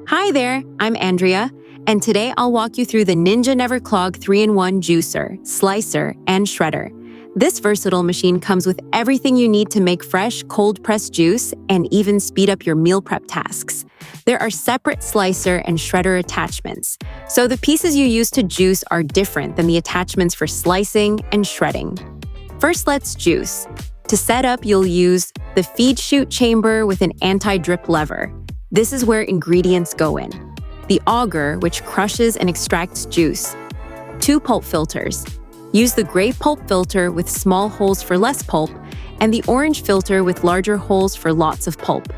Hi there, I'm Andrea, and today I'll walk you through the Ninja NeverClog 3-in-1 juicer, slicer, and shredder. This versatile machine comes with everything you need to make fresh, cold-pressed juice and even speed up your meal prep tasks. There are separate slicer and shredder attachments, so the pieces you use to juice are different than the attachments for slicing and shredding. First, let's juice. To set up, you'll use the feed chute chamber with an anti-drip lever. This is where ingredients go in. The auger, which crushes and extracts juice. 2 pulp filters. Use the gray pulp filter with small holes for less pulp, and the orange filter with larger holes for lots of pulp.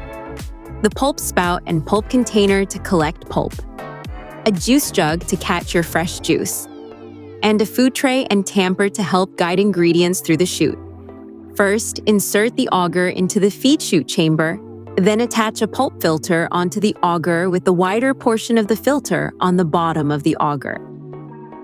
The pulp spout and pulp container to collect pulp. A juice jug to catch your fresh juice. And a food tray and tamper to help guide ingredients through the chute. First, insert the auger into the feed chute chamber, then attach a pulp filter onto the auger with the wider portion of the filter on the bottom of the auger.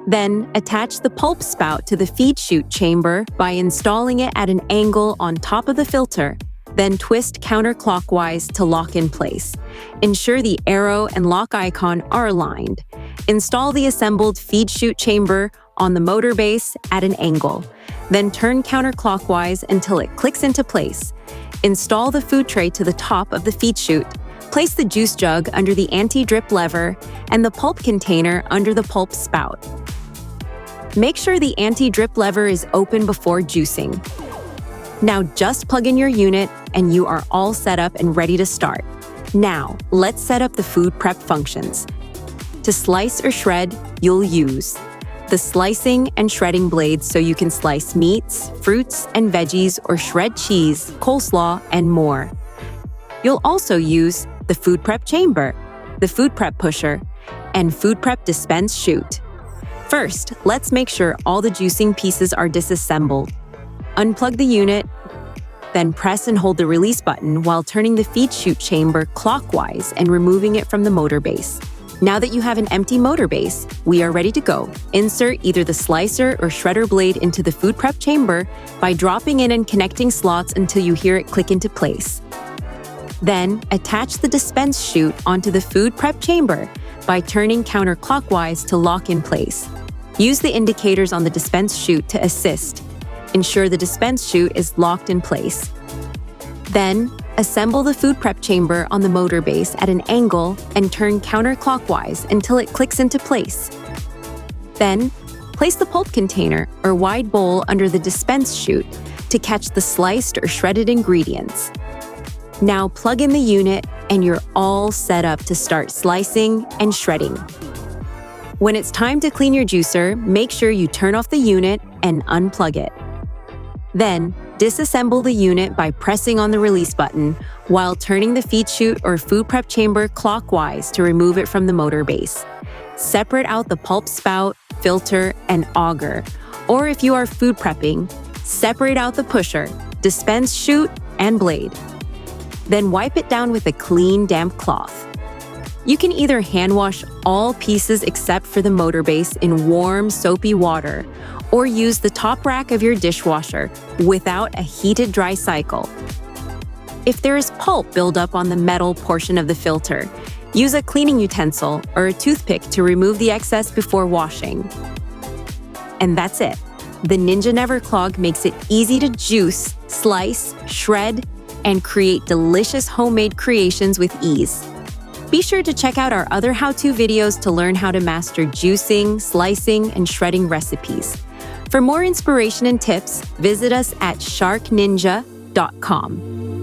Then, attach the pulp spout to the feed chute chamber by installing it at an angle on top of the filter, then twist counterclockwise to lock in place. Ensure the arrow and lock icon are aligned. Install the assembled feed chute chamber on the motor base at an angle. Then turn counterclockwise until it clicks into place. Install the food tray to the top of the feed chute. Place the juice jug under the anti-drip lever and the pulp container under the pulp spout. Make sure the anti-drip lever is open before juicing. Now just plug in your unit and you are all set up and ready to start. Now, let's set up the food prep functions. To slice or shred, you'll use the slicing and shredding blades so you can slice meats, fruits, and veggies or shred cheese, coleslaw, and more. You'll also use the food prep chamber, the food prep pusher, and food prep dispense chute. First, let's make sure all the juicing pieces are disassembled. Unplug the unit, then press and hold the release button while turning the feed chute chamber clockwise and removing it from the motor base. Now that you have an empty motor base, we are ready to go. Insert either the slicer or shredder blade into the food prep chamber by dropping in and connecting slots until you hear it click into place. Then, attach the dispense chute onto the food prep chamber by turning counterclockwise to lock in place. Use the indicators on the dispense chute to assist. Ensure the dispense chute is locked in place. Then, assemble the food prep chamber on the motor base at an angle and turn counterclockwise until it clicks into place. Then, place the pulp container or wide bowl under the dispense chute to catch the sliced or shredded ingredients. Now plug in the unit and you're all set up to start slicing and shredding. When it's time to clean your juicer, make sure you turn off the unit and unplug it. Then, disassemble the unit by pressing on the release button while turning the feed chute or food prep chamber clockwise to remove it from the motor base. Separate out the pulp spout, filter, and auger. Or if you are food prepping, separate out the pusher, dispense chute, and blade. Then wipe it down with a clean, damp cloth. You can either hand wash all pieces except for the motor base in warm, soapy water, or use the top rack of your dishwasher without a heated dry cycle. If there is pulp buildup on the metal portion of the filter, use a cleaning utensil or a toothpick to remove the excess before washing. And that's it. The Ninja NeverClog makes it easy to juice, slice, shred, and create delicious homemade creations with ease. Be sure to check out our other how-to videos to learn how to master juicing, slicing, and shredding recipes. For more inspiration and tips, visit us at sharkninja.com.